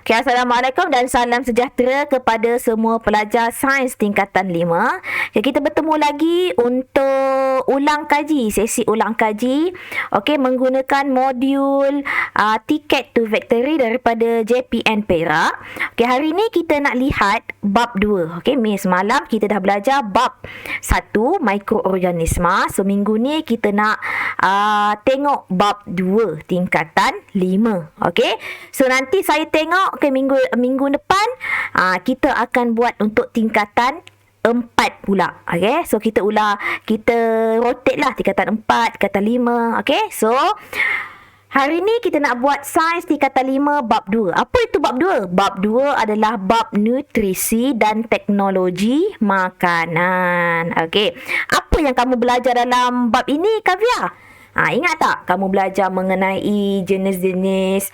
Okay, Assalamualaikum dan salam sejahtera kepada semua pelajar sains tingkatan 5. Okay, kita bertemu lagi untuk ulang kaji, sesi ulang kaji. Okay, menggunakan modul Ticket to Victory daripada JPN Perak. Okay, hari ni kita nak lihat bab 2. Okay, semalam kita dah belajar bab 1, mikroorganisma. So, minggu ni kita nak tengok bab 2, tingkatan 5. Okay, so nanti saya tengok ke minggu depan kita akan buat untuk tingkatan 4 pula. Okay, so kita rotate lah tingkatan 4, tingkatan 5. Okay, so hari ni kita nak buat sains tingkatan 5 bab 2. Apa itu bab 2? Bab 2 adalah bab nutrisi dan teknologi makanan. Okay, apa yang kamu belajar dalam bab ini, Kavya? Ingat tak kamu belajar mengenai jenis-jenis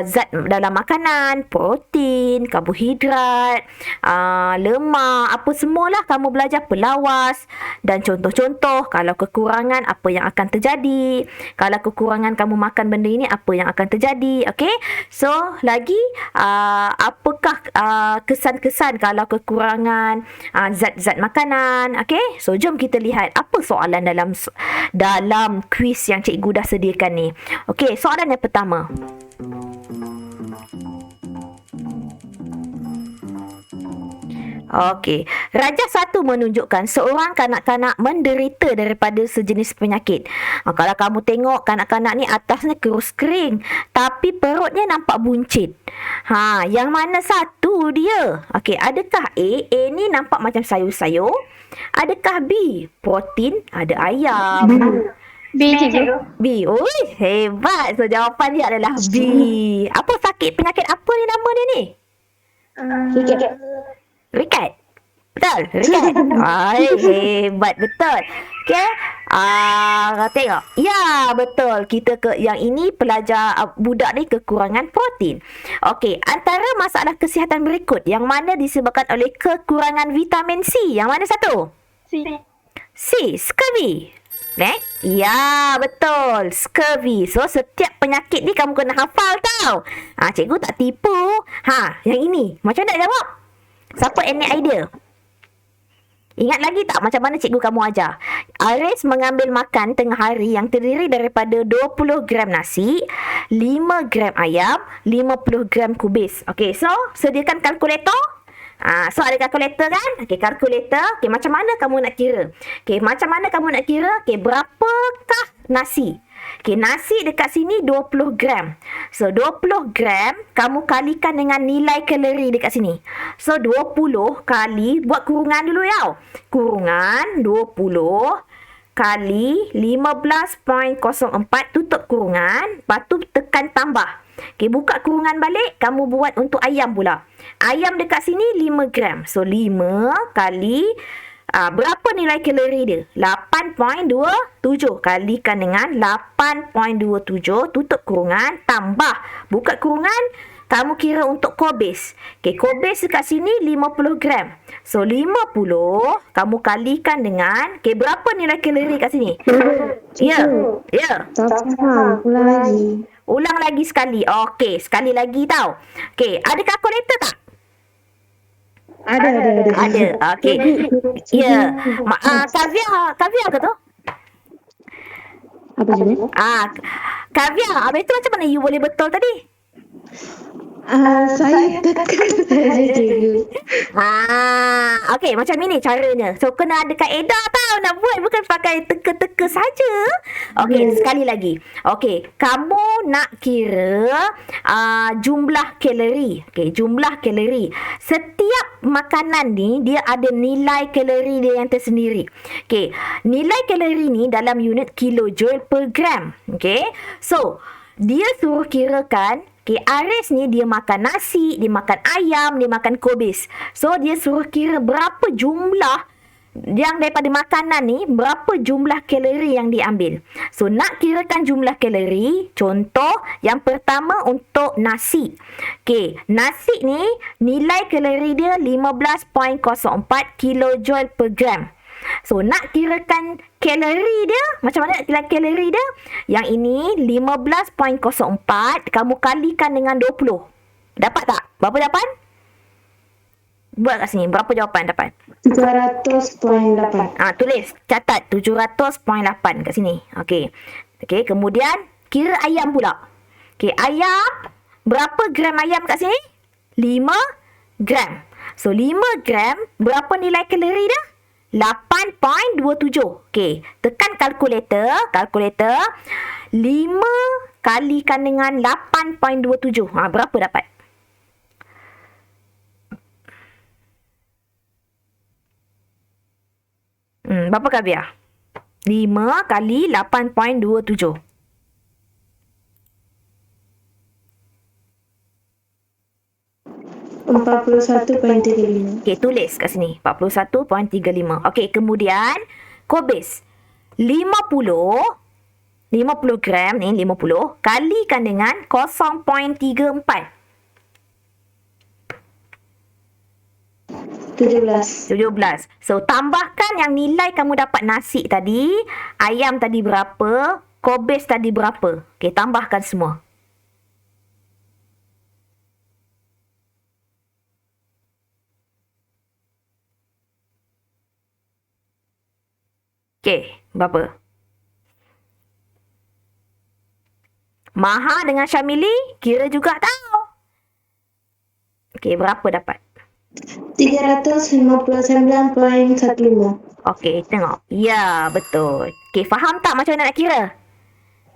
zat dalam makanan, protein, karbohidrat, lemak, apa semualah kamu belajar, pelawas dan contoh-contoh. Kalau kekurangan, apa yang akan terjadi. Kalau kekurangan kamu makan benda ini, apa yang akan terjadi. Okay, so lagi apakah kesan-kesan kalau kekurangan zat-zat makanan. Okay, so jom kita lihat apa soalan dalam kuis yang cikgu dah sediakan ni. Okey, soalan yang pertama. Okey, Raja 1 menunjukkan seorang kanak-kanak menderita daripada sejenis penyakit. Kalau kamu tengok kanak-kanak ni atasnya kurus kering, tapi perutnya nampak buncit. Yang mana satu dia? Okey, adakah A ni nampak macam sayur-sayur? Adakah B, protein, ada ayam? B, cikgu. B. Oi, hebat. So, jawapan dia adalah B. Apa penyakit apa ni nama dia ni? Riket. Betul? Riket. Hebat. Betul. Okay. Tengok. Ya, betul. Kita yang ini pelajar budak ni kekurangan protein. Okey. Antara masalah kesihatan berikut yang mana disebabkan oleh kekurangan vitamin C. Yang mana satu? C. Scurvy. Ya, betul. Scurvy. So, setiap penyakit ni kamu kena hafal tau. Cikgu tak tipu. Yang ini. Macam mana nak jawab? Siapa any idea? Ingat lagi tak macam mana cikgu kamu ajar? Aris mengambil makan tengah hari yang terdiri daripada 20 gram nasi, 5 gram ayam, 50 gram kubis. Okey, so sediakan kalkulator. So ada kalkulator kan? Okey, kalkulator. Okey, macam mana kamu nak kira? Okey, macam mana kamu nak kira? Okey, berapakah nasi? Okey, nasi dekat sini 20 gram. So, 20 gram kamu kalikan dengan nilai kalori dekat sini. So, 20 kali, buat kurungan dulu tau. Kurungan 20 kali 15.04, tutup kurungan. Lepas tu tekan tambah. Okey, buka kurungan balik, kamu buat untuk ayam pula. Ayam dekat sini 5 gram. So, 5 kali berapa nilai kalori dia? 8.27. Kalikan dengan 8.27, tutup kurungan, tambah. Buka kurungan, kamu kira untuk kubis. Okey, kubis dekat sini 50 gram. So, 50 kamu kalikan dengan, okey, berapa nilai kalori kat sini? Ya. Ulang lagi sekali. Okey, sekali lagi tau. Okey, ada kalkulator tak? Ada. Okey. Ya. Kavya ke tu? Apa cikgu? Kavya, habis tu macam mana you boleh betul tadi? Saya tekan saja, cikgu. Okey, macam ini caranya. So, kena ada kaedah tau nak buat. Bukan pakai teka-teka saja. Okey, sekali lagi. Okey, kamu nak kira jumlah kalori. Okey, jumlah kalori. Setiap makanan ni, dia ada nilai kalori dia yang tersendiri. Okey, nilai kalori ni dalam unit kilojoule per gram. Okey, so, dia suruh kirakan. Okay, Aris ni dia makan nasi, dia makan ayam, dia makan kubis. So, dia suruh kira berapa jumlah yang daripada makanan ni, berapa jumlah kalori yang diambil. So, nak kirakan jumlah kalori, contoh yang pertama untuk nasi. Okay, nasi ni nilai kalori dia 15.04 kilojoule per gram. So, nak kirakan kalori dia, macam mana nak kira kalori dia? Yang ini 15.04, kamu kalikan dengan 20. Dapat tak? Berapa jawapan? Buat kat sini. Berapa jawapan dapat? 700.8. Tulis. Catat. 700.8 kat sini. Okey. Okey. Kemudian, kira ayam pula. Okey. Ayam. Berapa gram ayam kat sini? 5 gram. So, 5 gram. Berapa nilai kalori dah? 8.27. Okey. Tekan kalkulator. Kalkulator. 5 kalikan dengan 8.27. Berapa dapat? Berapa Kavia? 5 kali 8.27. 41.35. Okey, tulis kat sini. 41.35. Okey, kemudian kubis. 50 gram ni, 50 kalikan dengan 0.34. 17. So, tambahkan yang nilai kamu dapat nasi tadi, ayam tadi berapa, kubis tadi berapa. Okey, tambahkan semua. Okey, berapa? Maha dengan Syamili, kira juga tahu. Okey, berapa dapat? 359.15. Okey, tengok. Ya, betul. Okey, faham tak macam mana nak kira?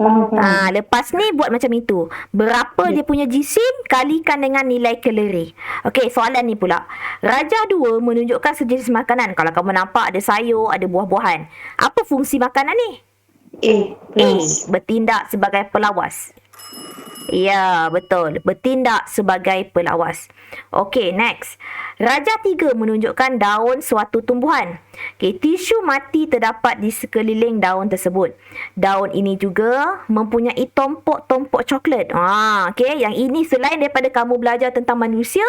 Faham. Lepas ni buat macam itu. Berapa dia punya jisim kalikan dengan nilai kalori. Okey, soalan ni pula. Rajah 2 menunjukkan sejenis makanan. Kalau kamu nampak ada sayur, ada buah-buahan. Apa fungsi makanan ni? A. Bertindak sebagai pelawas. Ya, betul. Bertindak sebagai pelawas. Okey, next. Rajah 3 menunjukkan daun suatu tumbuhan. Okey, tisu mati terdapat di sekeliling daun tersebut. Daun ini juga mempunyai tompok-tompok coklat. Okey, yang ini selain daripada kamu belajar tentang manusia,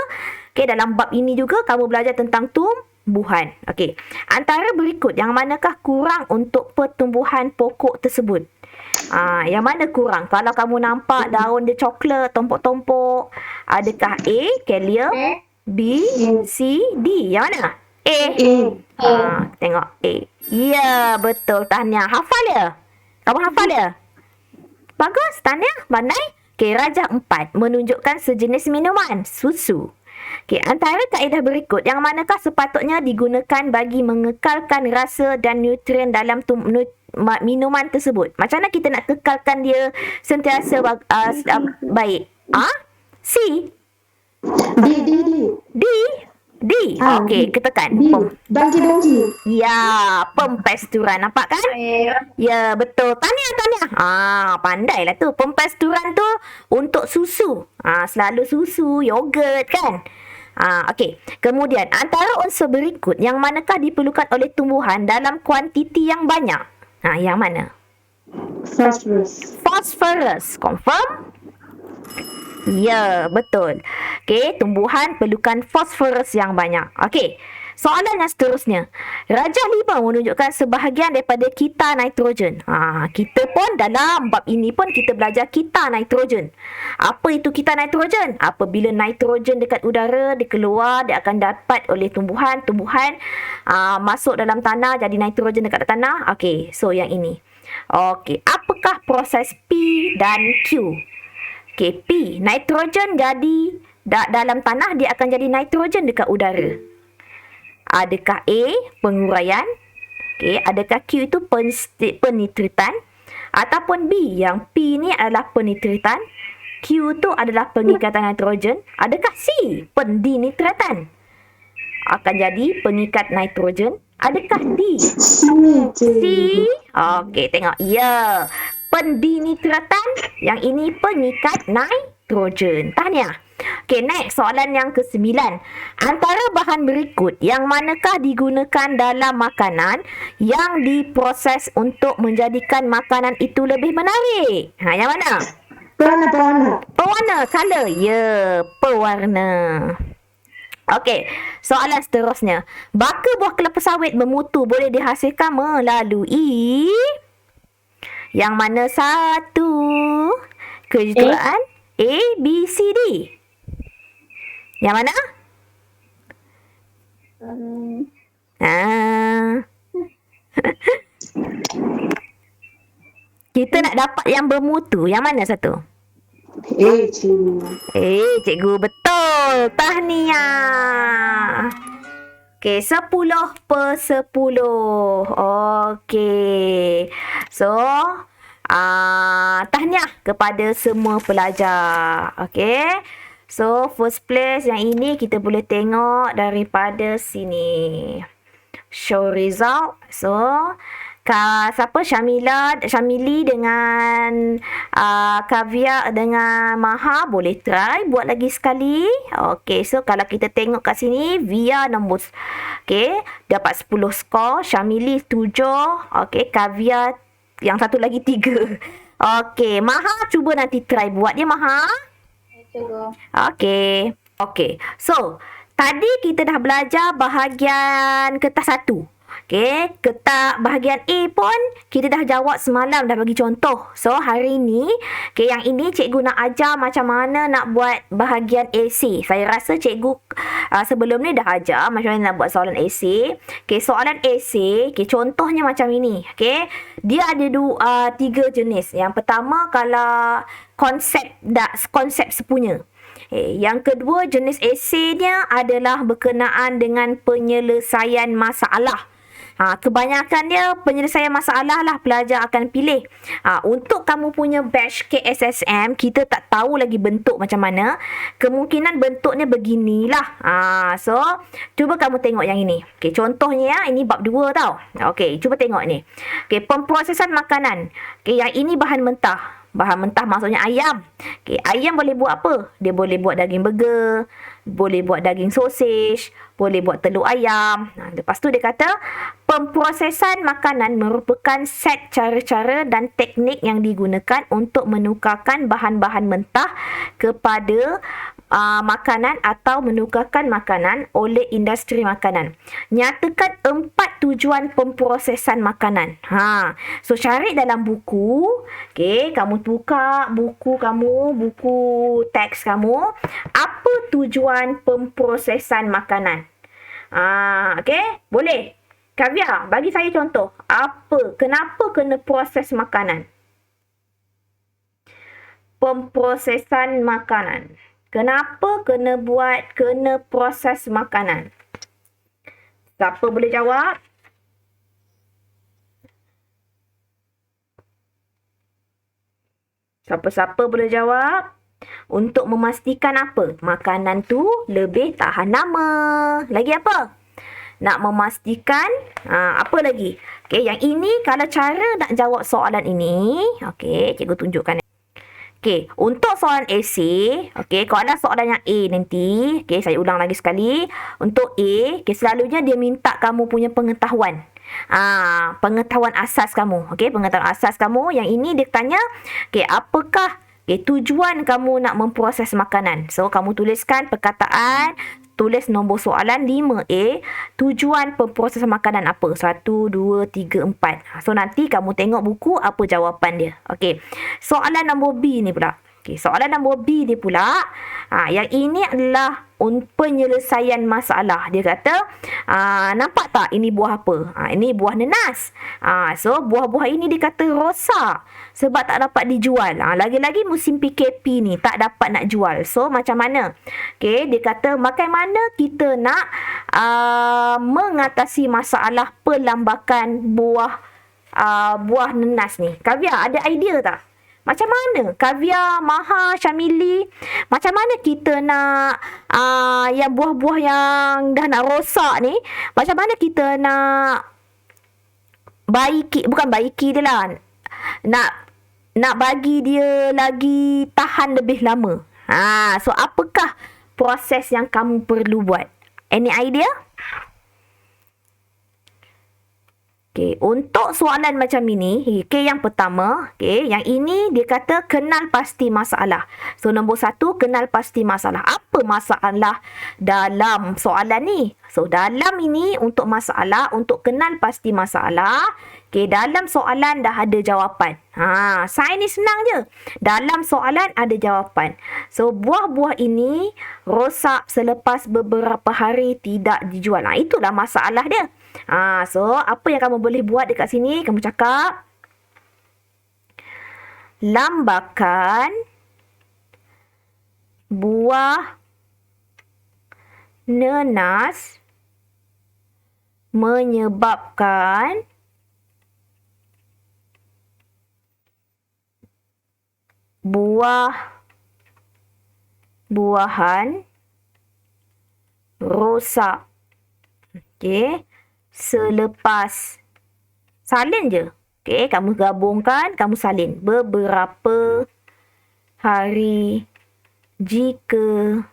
okey, dalam bab ini juga kamu belajar tentang tumbuhan. Okey, antara berikut yang manakah kurang untuk pertumbuhan pokok tersebut? Yang mana kurang? Kalau kamu nampak daun dia coklat, tompok-tompok, adakah A, kalium, B, C, D? Yang mana? A. Tengok A. Ya, betul. Tahniah. Hafal ya? Kamu hafal ya? Bagus. Tahniah. Pandai. Okey, rajah 4 menunjukkan sejenis minuman, susu. Okey, antara kaedah berikut yang manakah sepatutnya digunakan bagi mengekalkan rasa dan nutrien dalam minuman tersebut? Macam mana kita nak kekalkan dia sentiasa baik? C. D. Okey, ketekan. Dongki. Ya, pempesturan. Nampak kan? Ya, betul. Tahniah. Pandailah tu. Pempesturan tu untuk susu. Selalu susu, yogurt kan? Okey. Kemudian, antara unsur berikut yang manakah diperlukan oleh tumbuhan dalam kuantiti yang banyak? Yang mana? Phosphorus. Confirm? Ya, betul. Okey, tumbuhan perlukan fosforus yang banyak. Okey, soalan yang seterusnya. Rajah 5 menunjukkan sebahagian daripada kita nitrogen. Kita pun dalam bab ini pun kita belajar kita nitrogen. Apa itu kita nitrogen? Apabila nitrogen dekat udara, dia keluar, dia akan dapat oleh tumbuhan. Tumbuhan masuk dalam tanah, jadi nitrogen dekat tanah. Okey, so yang ini. Okey, apakah proses P dan Q? Okey, P, nitrogen jadi dalam tanah, dia akan jadi nitrogen dekat udara. Adakah A, penguraian? Okey, adakah Q itu penitritan? Ataupun B, yang P ni adalah penitritan, Q tu adalah pengikatan nitrogen. Adakah C, pendinitratan? Akan jadi pengikat nitrogen. Adakah D? C. Okey, tengok. Ya. Pendinitratan, yang ini pengikat nitrogen. Tahniah. Okey, next. Soalan yang ke-9. Antara bahan berikut, yang manakah digunakan dalam makanan yang diproses untuk menjadikan makanan itu lebih menarik? Yang mana? Pewarna. Color. Ya, pewarna. Okey, soalan seterusnya. Baka buah kelapa sawit bermutu boleh dihasilkan melalui yang mana satu? Kejuruteraan A, B, C, D. Yang mana? Ah. Kita nak dapat yang bermutu. Yang mana satu? Cikgu. Cikgu betul. Tahniah. Okey, 10/10. Okey. So, tahniah kepada semua pelajar. Okey. So, first place yang ini kita boleh tengok daripada sini. Show result. So, siapa? Syamili dengan Kavya dengan Maha boleh try buat lagi sekali. Okey, so kalau kita tengok kat sini, Via nombor dapat 10 skor, Syamili 7, okey, Kavya yang satu lagi 3. Okey, Maha cuba nanti try buat dia, Maha. Okey. So, tadi kita dah belajar bahagian kertas 1. Okey, bahagian A pun kita dah jawab semalam, dah bagi contoh. So, hari ni, yang ini cikgu nak ajar macam mana nak buat bahagian essay. Saya rasa cikgu sebelum ni dah ajar macam mana nak buat soalan essay. Okey, soalan essay, contohnya macam ini. Okey, dia ada 3 jenis. Yang pertama, kalau konsep sepunya. Yang kedua, jenis esainya adalah berkenaan dengan penyelesaian masalah. Kebanyakan dia penyelesaian masalah lah pelajar akan pilih. Untuk kamu punya batch KSSM, kita tak tahu lagi bentuk macam mana. Kemungkinan bentuknya beginilah. So, cuba kamu tengok yang ini. Okey, contohnya ini bab 2 tau. Okey, cuba tengok ni. Okey, pemprosesan makanan. Okey, yang ini bahan mentah. Bahan mentah maksudnya ayam. Okey, ayam boleh buat apa? Dia boleh buat daging burger, boleh buat daging sosis, boleh buat telur ayam. Lepas tu dia kata, pemprosesan makanan merupakan set cara-cara dan teknik yang digunakan untuk menukarkan bahan-bahan mentah kepada makanan atau menukarkan makanan oleh industri makanan. Nyatakan 4 tujuan pemprosesan makanan. So, cari dalam buku. Okey, kamu buka buku kamu, buku teks kamu. Apa tujuan pemprosesan makanan? Okey, boleh. Kavya, bagi saya contoh. Kenapa kena proses makanan? Pemprosesan makanan. Kenapa kena proses makanan? Siapa boleh jawab? Siapa-siapa boleh jawab? Untuk memastikan apa? Makanan tu lebih tahan lama. Lagi apa? Nak memastikan apa lagi? Okey, yang ini kalau cara nak jawab soalan ini, okey, cikgu tunjukkan. Okey, untuk soalan essay, okey, kalau soalan yang A nanti, okey, saya ulang lagi sekali. Untuk A, selalunya dia minta kamu punya pengetahuan. Pengetahuan asas kamu. Okey, pengetahuan asas kamu. Yang ini dia tanya, okey, apakah tujuan kamu nak memproses makanan? So, kamu tuliskan perkataan, tulis nombor soalan 5A, tujuan pemprosesan makanan apa? 1, 2, 3, 4. So, nanti kamu tengok buku apa jawapan dia. Okey. Soalan nombor B ni pula. Okey, soalan nombor B ni pula, yang ini adalah penyelesaian masalah. Dia kata, nampak tak ini buah apa? Ini buah nenas. So, buah-buah ini dia kata rosak sebab tak dapat dijual. Lagi-lagi musim PKP ni tak dapat nak jual. So, macam mana? Okay, dia kata, bagaimana kita nak mengatasi masalah pelambakan buah nenas ni? Kavya, ada idea tak? Macam mana? Kavya, Maha, Syamili, macam mana kita nak yang buah-buah yang dah nak rosak ni, macam mana kita nak baiki dia lah, nak bagi dia lagi tahan lebih lama. So apakah proses yang kamu perlu buat? Any idea? Okey, untuk soalan macam ini, okey, yang pertama, okey, yang ini dia kata kenal pasti masalah. So, nombor 1, kenal pasti masalah. Apa masalah dalam soalan ni? So, dalam ini untuk masalah, untuk kenal pasti masalah, okey, dalam soalan dah ada jawapan. Sains ni senang je. Dalam soalan ada jawapan. So, buah-buah ini rosak selepas beberapa hari tidak dijual. Itulah masalah dia. So, apa yang kamu boleh buat dekat sini? Kamu cakap, lambakan buah nenas menyebabkan buah-buahan rosak. Okey. Selepas salin je. Okey, kamu gabungkan, kamu salin. Beberapa hari jika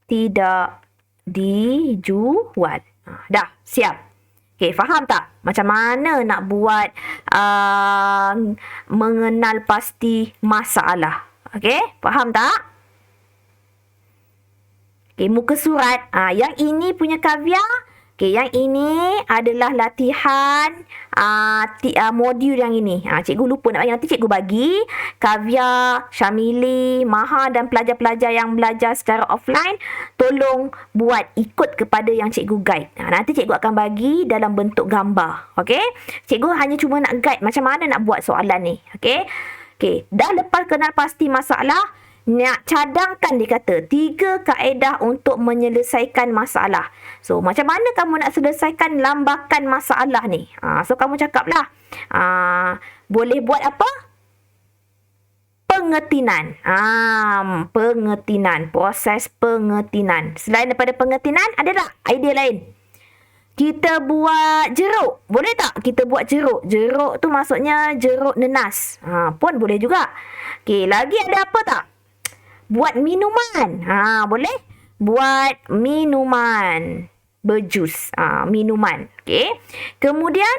tidak dijual. Dah, siap. Okey, faham tak? Macam mana nak buat mengenal pasti masalah? Okey, faham tak? Okey, muka surat. Yang ini punya kaviar. Okey, yang ini adalah latihan modul yang ini. Cikgu lupa nak bagi. Nanti cikgu bagi. Kaviar, Syamili, Maha dan pelajar-pelajar yang belajar secara offline, tolong buat ikut kepada yang cikgu guide. Nanti cikgu akan bagi dalam bentuk gambar. Okey? Cikgu hanya cuma nak guide macam mana nak buat soalan ni. Okey? Okey, dah lepas kenal pasti masalah, nak cadangkan dia kata 3 kaedah untuk menyelesaikan masalah. So, macam mana kamu nak selesaikan lambakan masalah ni? So, kamu cakaplah. Boleh buat apa? Pengetinan. Pengetinan. Proses pengetinan. Selain daripada pengetinan, ada tak idea lain? Kita buat jeruk. Boleh tak kita buat jeruk? Jeruk tu maksudnya jeruk nenas. Pun boleh juga. Okey, lagi ada apa tak? Buat minuman. Boleh? Buat minuman. Berjus. Minuman. Okey. Kemudian,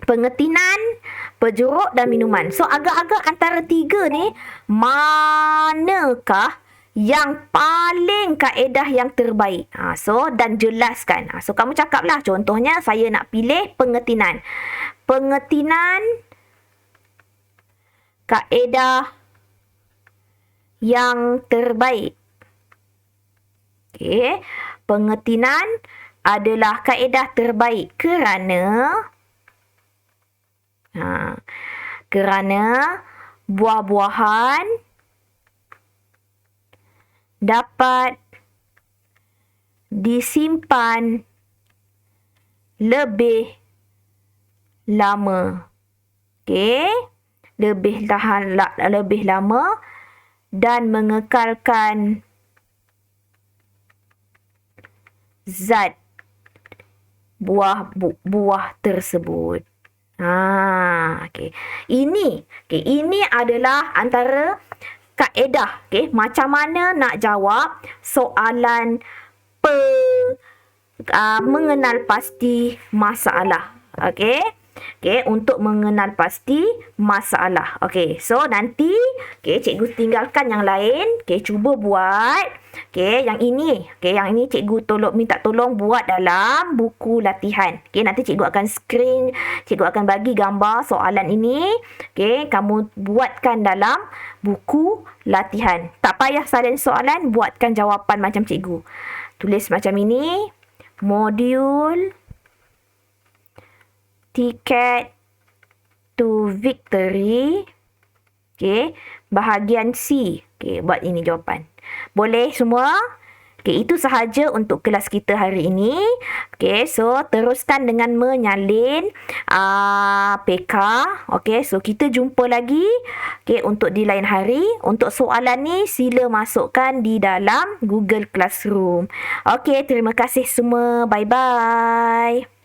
pengetinan, berjeruk dan minuman. So, agak-agak antara 3 ni, manakah yang paling kaedah yang terbaik? So, dan jelaskan. So, kamu cakaplah. Contohnya, saya nak pilih pengetinan. Pengetinan, kaedah yang terbaik. Okey, pengetinan adalah kaedah terbaik kerana buah-buahan dapat disimpan lebih lama. Okey, lebih lama dan mengekalkan zat buah tersebut. Okey. Ini adalah antara kaedah, okey, macam mana nak jawab soalan mengenal pasti masalah. Okey. Okey, untuk mengenal pasti masalah. Okey, so nanti cikgu tinggalkan yang lain. Okey, cuba buat. Okey, yang ini cikgu minta tolong buat dalam buku latihan. Okey, nanti cikgu akan cikgu akan bagi gambar soalan ini. Okey, kamu buatkan dalam buku latihan. Tak payah salin soalan, buatkan jawapan macam cikgu. Tulis macam ini. Modul Ticket to Victory. Okey, bahagian C. Okey, buat ini jawapan. Boleh semua? Okey, itu sahaja untuk kelas kita hari ini. Okey, so teruskan dengan menyalin PK. Okey, so kita jumpa lagi untuk di lain hari. Untuk soalan ni sila masukkan di dalam Google Classroom. Okey, terima kasih semua. Bye-bye.